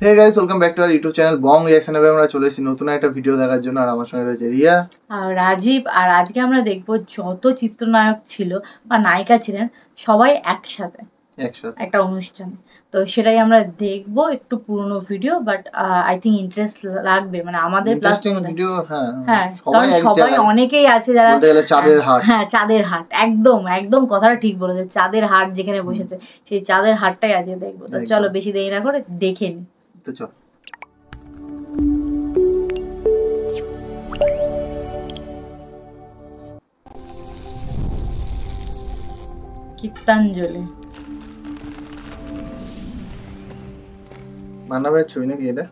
Hey guys, welcome back to our YouTube channel Bong reaction. এ আমরা চলে এসেছি নতুন একটা ভিডিও দেখার জন্য। আর আমার সঙ্গে রয়েছে রিয়া আর রাজীব। আর আজকে আমরা দেখবো যত চিত্রনায়ক ছিল বা নায়িকা ছিলেন সবাই একসাথে একটা অনুষ্ঠান। তো সেটাই আমরা দেখবো, একটু পুরনো video, but I think interest লাগবে, মানে আমাদের প্লাস ভিডিও। হ্যাঁ, সবাই অনেকেই আছে যারা চাঁদের হাট। হ্যাঁ, চাঁদের হাট, একদম একদম কথাটা ঠিক বলেছে। চাঁদের হাট যেখানে বসেছে, সেই চাঁদের হাটটাই আজকে দেখবো। তো চলো বেশি দেরি না করে দেখে নি। তো চল। গীতাঞ্জলি মান্নাবের ছবি নাকি এটা?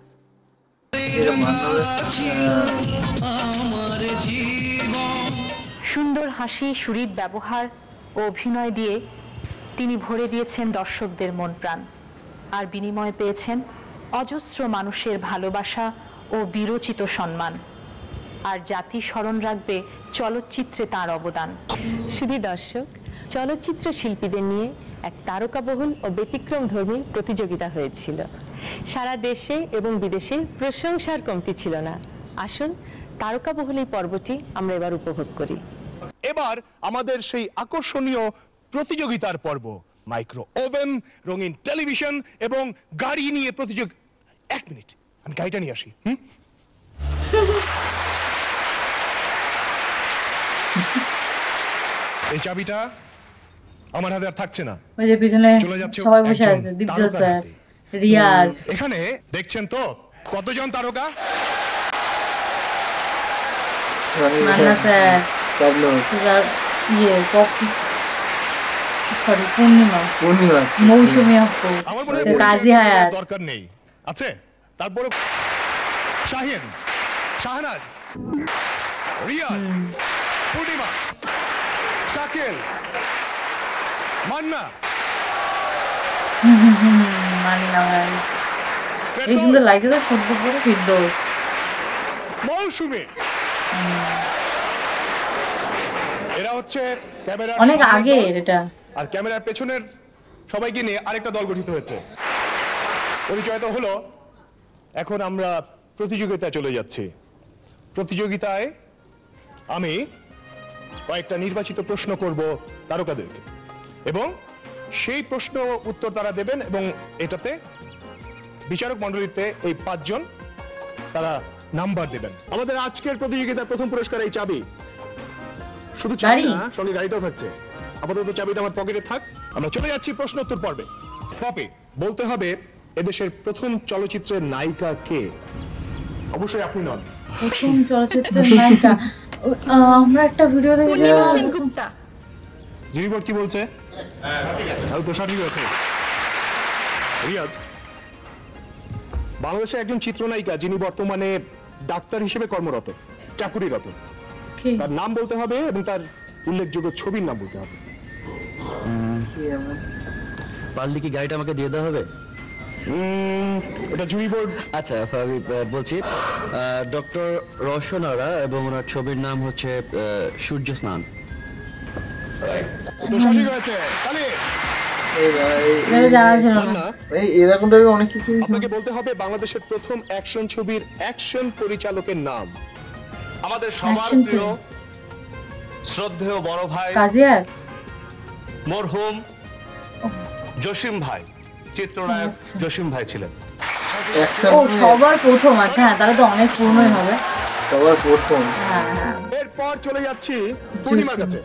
সুন্দর হাসি, সুরের ব্যবহার ও অভিনয় দিয়ে তিনি ভরে দিয়েছেন দর্শকদের মন প্রাণ, আর বিনিময়ে পেয়েছেন অজস্র মানুষের ভালোবাসা ও বিরচিত সম্মান। আর জাতি স্মরণ রাখবে চলচ্চিত্রে তার অবদান। শুধু দর্শক, চলচ্চিত্র শিল্পীদের নিয়ে এক তারকাবহুল ও ব্যতিক্রমধর্মী প্রতিযোগিতা হয়েছিল। সারা দেশে এবং বিদেশে প্রশংসার কমতি ছিল না। আসুন তারকাবহুল এই পর্বটি আমরা এবার উপভোগ করি। এবার আমাদের সেই আকর্ষণীয় প্রতিযোগিতার পর্ব, মাইক্রো ওভেন, রঙিন টেলিভিশন এবং গাড়ি নিয়ে প্রতিযোগিতা। এক মিনিট, আমি গাড়িটা নিয়ে আসি। এই চাবিটা আমার হাতে আর থাকছে না। ওই যে পিছনে চলে যাচ্ছে সবাই বসে আছে, দীপজল স্যার, রিয়াজ। এখানে দেখছেন তো কতজন তারকা? মান্না স্যার, সরি পূর্ণিমা, মৌসুমী আপু, কাজী হায়াত, দরকার নেই আছে। তারপরে শাহিন, শাহনাজ, রিয়াজ, পূর্ণিমা, শাকিল, মান্না। মান্না ভাই এই সুন্দর লাগছে তো, ফুটবল পরে ফিরদৌস, মৌসুমী। এরা হচ্ছে ক্যামেরার অনেক আগে এটা। আর ক্যামেরার পেছনের সবাইকে নিয়ে আরেকটা দল গঠিত হয়েছে। পরিচয় তো হলো, এখন আমরা প্রতিযোগিতায় চলে যাচ্ছি। প্রতিযোগিতায় আমি কয়েকটা নির্বাচিত প্রশ্ন করব তারকাদেরকে, এবং সেই প্রশ্ন উত্তর তারা দেবেন, এবং এটাতে বিচারক মণ্ডলীতে এই 5 জন তারা নাম্বার দেবেন। আমাদের আজকের প্রতিযোগিতার প্রথম পুরস্কার এই চাবি। শুধু চাবি না, সঙ্গে গাড়িটাও থাকছে। আপাতত চাবিটা আমার পকেটে থাক। আমরা চলে যাচ্ছি প্রশ্ন উত্তর পর্বে। পপি, বলতে হবে এদেশের প্রথম চলচ্চিত্রের নায়িকা কে? অবশ্যই আপনি নন। প্রথম চলচ্চিত্রের নায়িকা আমরা একটা ভিডিও দেখেছি। জিরি বোর্ড কি বলছে? তো সঠিক হয়েছে। রিয়াজ, বাংলাদেশের একজন চিত্রনায়িকা যিনি বর্তমানে ডাক্তার হিসেবে কর্মরত, চাকুরিরত, তার নাম বলতে হবে এবং তার উল্লেখযোগ্য ছবির নাম বলতে হবে। পারলে কি গাড়িটা আমাকে দিয়ে দেওয়া হবে? এটা জুরি বোর্ড। আচ্ছা, আমি বলছি ডক্টর রওশন আরা, এবং ওনার ছবির নাম হচ্ছে সূর্য স্নান। তো সঠিক হয়েছে। তাহলে এরকম টাইপের অনেক কিছু আপনাকে বলতে হবে বাংলাদেশের প্রথম অ্যাকশন ছবির অ্যাকশন পরিচালকের নাম। আমাদের সবার প্রিয় শ্রদ্ধেয় বড় ভাই মরহুম জসিম ভাই, চিত্রনায়ক জসিম ভাই ছিলেন। ও সবার প্রথম। আচ্ছা, তাহলে তো অনেক পুরনোই হবে। সবার প্রথম। এরপর চলে যাচ্ছি পূর্ণিমার কাছে।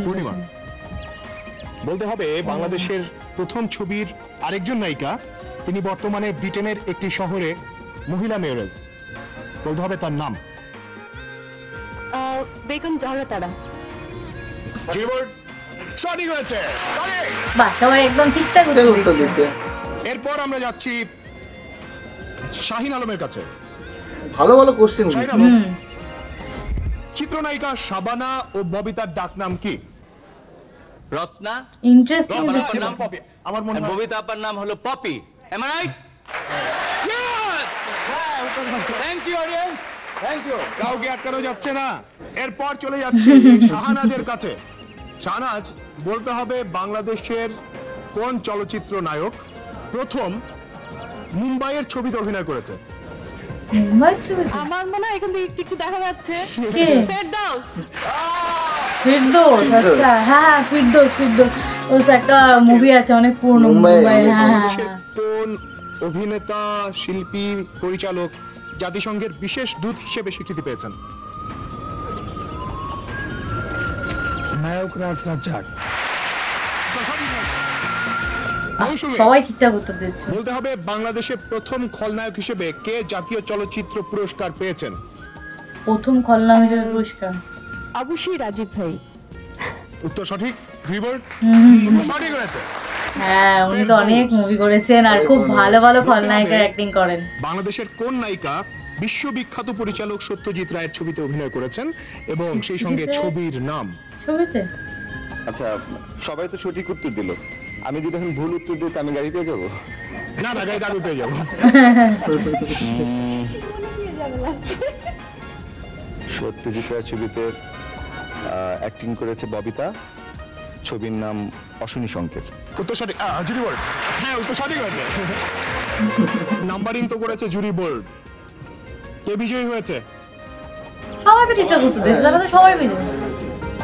পূর্ণিমা, বলতে হবে বাংলাদেশের প্রথম ছবির আরেকজন নায়িকা, তিনি বর্তমানে ব্রিটেনের একটি শহরে মহিলা মেয়র। বলতে হবে তার নাম। বেগম জহরা তারা। সঠিক হয়েছে। বাহ, সবাই একদম ঠিকঠাক উত্তর দিচ্ছে। এরপর আমরা যাচ্ছি শাহিন আলমের কাছে। ভালো ভালো কোশ্চেন। চিত্রনায়িকা শাবানা ও ববিতার ডাক নাম কি? রত্না। ইন্টারেস্টিং। নাম পপি। আমার মনে হয় ববিতা আপার নাম হলো poppy. Am I right? Yes! Thank you audience. Thank you. কাউকে আটকানো যাচ্ছে না। এরপর চলে যাচ্ছে শাহনাজের কাছে। শাহনাজ, বলতে হবে বাংলাদেশের কোন চলচ্চিত্র নায়ক প্রথম মুম্বাইয়ের ছবিতে অভিনয় করেছে? মুম্বাই ছবি আমার মনে হয় এখান থেকে একটু একটু দেখা যাচ্ছে কে? ফেরদৌস। ফিরদৌস, আচ্ছা হ্যাঁ ফিরদৌস। ওই তো একটা মুভি আছে অনেক পুরনো মুম্বাই, মুম্বাই, হ্যাঁ বাংলাদেশের কোন অভিনেতা, শিল্পী, পরিচালক জাতিসংঘের বিশেষ দূত হিসেবে স্বীকৃতি পেয়েছেন? নায়ক রাজ রাজ্জাক। মৌসুমী, সবাই ঠিকঠাক উত্তর দিচ্ছে। বলতে হবে বাংলাদেশের প্রথম খলনায়ক হিসেবে কে জাতীয় চলচ্চিত্র পুরস্কার পেয়েছেন? প্রথম খলনায়কের পুরস্কার অবশ্যই রাজীব ভাই। উত্তর সঠিক। রিবোর্ড সঠিক হয়েছে। হ্যাঁ উনি তো অনেক মুভি করেছেন আর খুব ভালো ভালো খলনায়িকার অ্যাক্টিং করেন। বাংলাদেশের কোন নায়িকা বিশ্ববিখ্যাত পরিচালক সত্যজিৎ রায়ের ছবিতে অভিনয় করেছেন এবং সেই সঙ্গে ছবির নাম? ছবিতে আচ্ছা, সবাই তো সঠিক উত্তর দিল, আমি যদি এখন ভুল উত্তর দিই আমি গাড়ি পেয়ে যাবো? না না, গাড়িটা আমি পেয়ে যাবো। সত্যজিৎ রায়ের ছবিতে অ্যাক্টিং করেছে ববিতা, ছবির নাম অশনি সংকেত। উত্তর সঠিক। জুরি বোর্ড, হ্যাঁ উত্তর সঠিক হয়েছে। নাম্বারিং তো করেছে জুরি বোর্ড। কে বিজয়ী হয়েছে? সবাই তো ঠিকঠাক উত্তর দিচ্ছে, তারা তো সবাই বিজয়ী।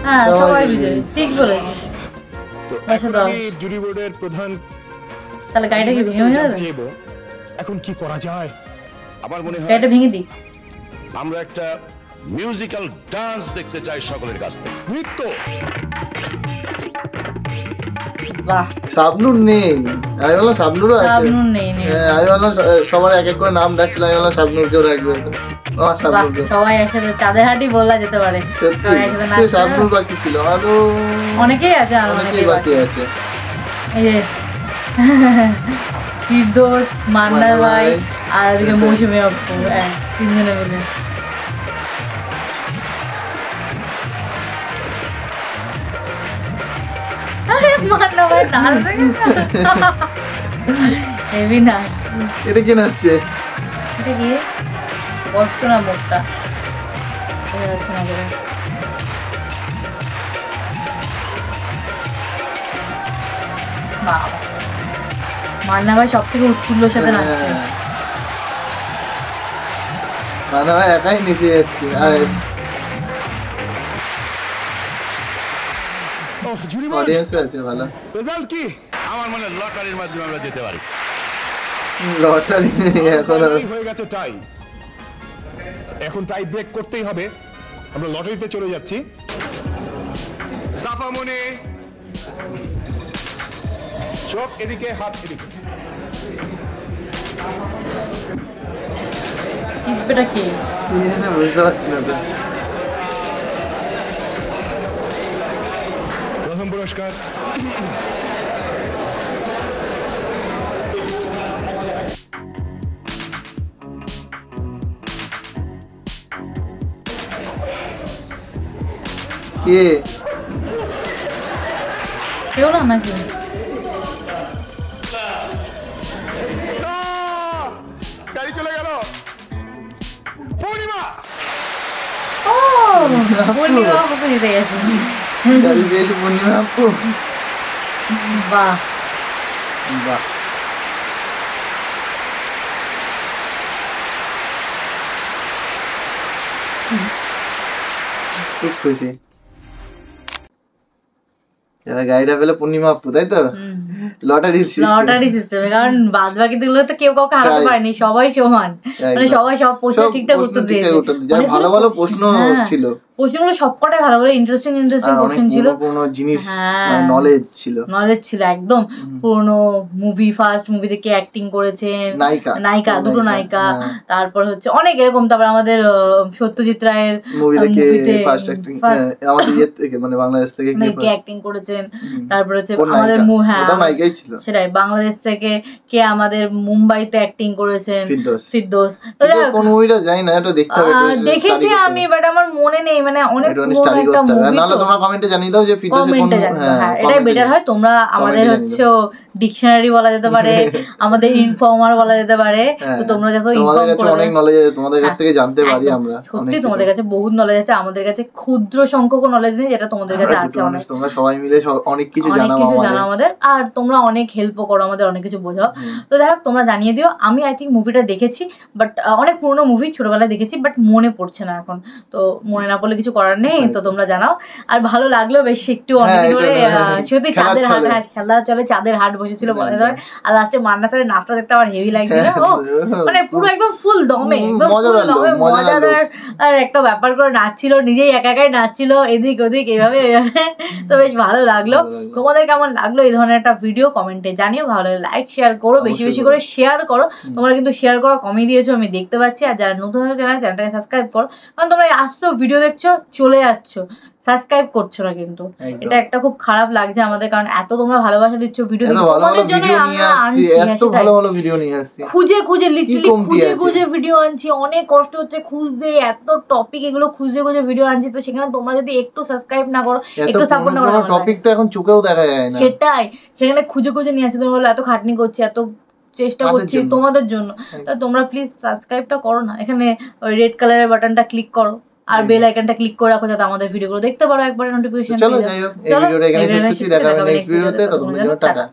হ্যাঁ সবাই বিজয়ী, ঠিক বলেছিস। তো আচ্ছা, এখন দাও। আমি জুরি বোর্ডের প্রধান তাহলে গাড়িটা কি ভেঙে হয়ে যাবে? যাবো। এখন কি করা যায়? আমার মনে হয় গাড়িটা ভেঙে দিই। আমরা একটা মিউজিক্যাল ডান্স দেখতে চাই সকলের কাছ থেকে। নৃত্য। বাহ, শাবনূর নেই, আমি বললাম শাবনূরও আছে। শাবনূর নেই। হ্যাঁ, আমি বললাম সবার এক এক করে নাম ডাকছিলাম, আমি বললাম শাবনূরকেও রাখবে। বাহ, সবাই একসাথে চাঁদের হাটই বলা যেতে পারে। সত্যি সবাই একসাথে সে নাচছে। শাবনূর বাকি ছিল, আরো অনেকেই আছে, আর অনেকেই অনেকেই বাকি বাকি। আছে। এই যে ফিরদৌস, মান্না ভাই আর এদিকে মৌসুমী আপু, হ্যাঁ তিনজনে মিলে। আরে মান্না ভাই নাচবে না। হেভি নাচ। এটা কে নাচছে? এটা কি কষ্ট না মুখটা বোঝা যাচ্ছে না বলে। বাবা, মান্না ভাই সব থেকে উৎফুল্লর সাথে নাচছে। মানে একাই নিচে যাচ্ছে। আর জুরি বোর্ড, অডিয়েন্সও আছে ভালো। রেজাল্ট কি? আমার মনে হয় লটারির মাধ্যমে আমরা যেতে পারি। লটারি এখন হয়ে গেছে টাই। এখন টাই ব্রেক করতেই হবে। আমরা লটারিতে চলে যাচ্ছি। সাফা মনে, চোখ এদিকে, হাত এদিকে। টিপটা কি? বুঝতে পারছি না তো। প্রথম পুরস্কার কে? কেউ না নাকি? গাড়ি চলে গেল। পূর্ণিমা। ও পূর্ণিমা আপু তো জিতে গেছে। গাড়ি পেয়েছি পূর্ণিমা আপু। বাহ বাহ, খুব খুশি। যারা গাড়িটা পেলে পূর্ণিমা আপু, তাই তো? লটারি লটারি সিস্টেমে, কারণ বাদ বাকি গুলো তো কেউ কাউকে হারাতে পারেনি, সবাই সমান। মানে সবাই সব প্রশ্ন ঠিকঠাক উত্তর দিয়েছে। ভালো ভালো প্রশ্ন ছিল, প্রশ্নগুলো সবকটাই ভালো ভালো ইন্টারেস্টিং কোশ্চেন ছিল। পুরনো জিনিস, হ্যাঁ, নলেজ ছিল একদম। পুরনো মুভি, ফার্স্ট মুভি থেকে অ্যাক্টিং করেছেন নায়িকা, দুটো নায়িকা। তারপর হচ্ছে অনেক এরকম। তারপর আমাদের সত্যজিৎ রায়ের মুভি থেকে ফার্স্ট অ্যাক্টিং, আমাদের ইয়ে থেকে মানে বাংলাদেশ থেকে কে অ্যাক্টিং করেছেন। তারপর হচ্ছে আমাদের নায়িকাই ছিল, সেটাই বাংলাদেশ থেকে কে আমাদের মুম্বাইতে অ্যাক্টিং করেছেন, ফিরদৌস। তো কোন মুভিটা জানি না, এটা দেখতে হবে। দেখেছি আমি, বাট আমার মনে নেই। মানে অনেক পুরনো একটা মুভি। নাহলে তোমরা কমেন্টে জানিয়ে দাও যে ফিরদৌসের কোন। হ্যাঁ, এটাই বেটার হয়। তোমরা আমাদের হচ্ছে ডিকশনারি বলা যেতে পারে, আমাদের ইনফর্মার বলা যেতে পারে। তো তোমরা যত তোমাদের কাছে অনেক নলেজ আছে, তোমাদের কাছ থেকে জানতে পারি আমরা। সত্যি তোমাদের কাছে বহুত নলেজ আছে, আমাদের কাছে ক্ষুদ্র সংখ্যক নলেজ নেই যেটা তোমাদের কাছে আছে। অনেক তোমরা সবাই মিলে অনেক কিছু জানো আমাদের, আর তোমরা অনেক হেল্পও করো আমাদের, অনেক কিছু বোঝাও। তো যাই হোক তোমরা জানিয়ে দিও। আমি আই থিঙ্ক মুভিটা দেখেছি, বাট অনেক পুরোনো মুভি, ছোটবেলায় দেখেছি, বাট মনে পড়ছে না এখন। তো মনে না পড়লে কিছু করার নেই, তো তোমরা জানাও। আর ভালো লাগলো বেশ একটু অনেকদিন ধরে, সত্যি চাঁদের হাট, খেলা চলে চাঁদের হাট বসেছিল বলে ধরে। আর লাস্টে মান্না স্যারের নাচটা দেখতে আমার হেভি লাগছিল, মানে পুরো একদম ফুল দমে, একদম ফুল দমে মজাদার আর একটা ব্যাপার করে নাচছিল, নিজেই একা একাই নাচছিল এদিক ওদিক এইভাবে এইভাবে। তো বেশ ভালো লাগলো। তোমাদের কেমন লাগলো এই ধরনের একটা ভিডিও কমেন্টে জানিও। ভালো লাগলে লাইক শেয়ার করো, বেশি বেশি করে শেয়ার করো। তোমরা কিন্তু শেয়ার করা কমিয়ে দিয়েছো আমি দেখতে পাচ্ছি। আর যারা নতুন হয়েছে চ্যানেলটাকে সাবস্ক্রাইব করো, কারণ তোমরা আসছো ভিডিও দেখছো চলে যাচ্ছ, সাবস্ক্রাইব করছো না, কিন্তু এটা একটা খুব খারাপ লাগছে আমাদের, কারণ এত তোমরা ভালোবাসা দিচ্ছ ভিডিও দেখতে, তোমাদের জন্য আমরা আনছি এত ভালো ভালো ভিডিও নিয়ে আসছি, খুঁজে খুঁজে লিটারালি খুঁজে খুঁজে ভিডিও আনছি, অনেক কষ্ট হচ্ছে খুঁজতে, এত টপিক এগুলো খুঁজে খুঁজে ভিডিও আনছি। তো সেখানে তোমরা যদি একটু সাবস্ক্রাইব না করো, একটু সাপোর্ট না করো, টপিক তো এখন চোখেও দেখা যায় না, সেটাই সেখানে খুঁজে খুঁজে নিয়ে আসছি। তোমরা বলো এত খাটনি করছি, এত চেষ্টা করছি তোমাদের জন্য, তোমরা প্লিজ সাবস্ক্রাইবটা করো না। এখানে ওই রেড কালারের বাটনটা ক্লিক করো আর বেল আইকনটা ক্লিক করে রাখো, যাতে আমাদের ভিডিওগুলো দেখতে পারো একবারে নোটিফিকেশন। চলো যাই হোক, এই ভিডিওটা এখানে শেষ করছি, দেখা হবে নেক্সট ভিডিওতে। ততক্ষণের জন্য টাটা।